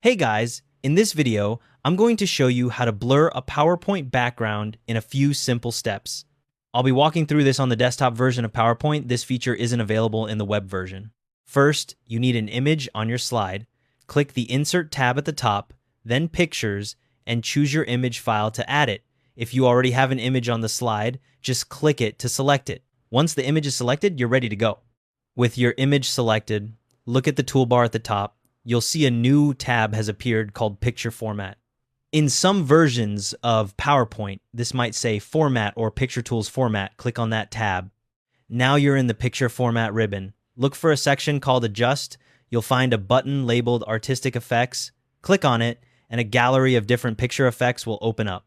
Hey guys, in this video, I'm going to show you how to blur a PowerPoint background in a few simple steps. I'll be walking through this on the desktop version of PowerPoint. This feature isn't available in the web version. First, you need an image on your slide. Click the Insert tab at the top, then Pictures, and choose your image file to add it. If you already have an image on the slide, just click it to select it. Once the image is selected, you're ready to go. With your image selected, look at the toolbar at the top. You'll see a new tab has appeared called Picture Format. In some versions of PowerPoint, this might say Format or Picture Tools Format. Click on that tab. Now you're in the Picture Format ribbon. Look for a section called Adjust. You'll find a button labeled Artistic Effects. Click on it, and a gallery of different picture effects will open up.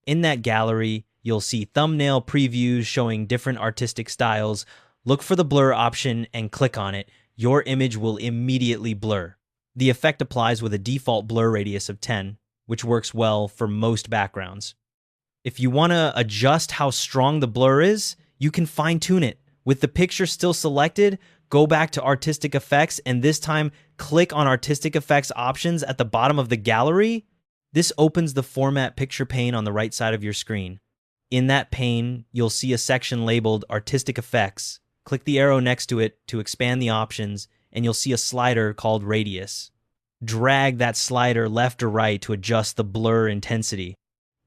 In that gallery, you'll see thumbnail previews showing different artistic styles. Look for the blur option and click on it. Your image will immediately blur. The effect applies with a default blur radius of 10, which works well for most backgrounds. If you want to adjust how strong the blur is, you can fine-tune it. With the picture still selected, go back to Artistic Effects and this time click on Artistic Effects options at the bottom of the gallery. This opens the Format Picture pane on the right side of your screen. In that pane, you'll see a section labeled Artistic Effects. Click the arrow next to it to expand the options, and you'll see a slider called Radius. Drag that slider left or right to adjust the blur intensity.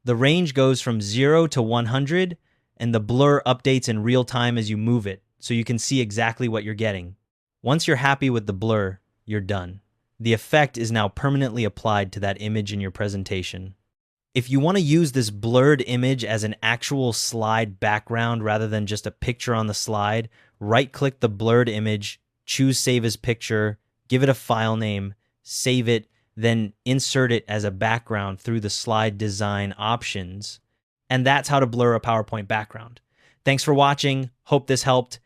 The range goes from 0 to 100, and the blur updates in real time as you move it, so you can see exactly what you're getting. Once you're happy with the blur, you're done. The effect is now permanently applied to that image in your presentation. If you want to use this blurred image as an actual slide background rather than just a picture on the slide, right-click the blurred image, choose Save as Picture, give it a file name, save it, then insert it as a background through the slide design options. And that's how to blur a PowerPoint background. Thanks for watching. Hope this helped.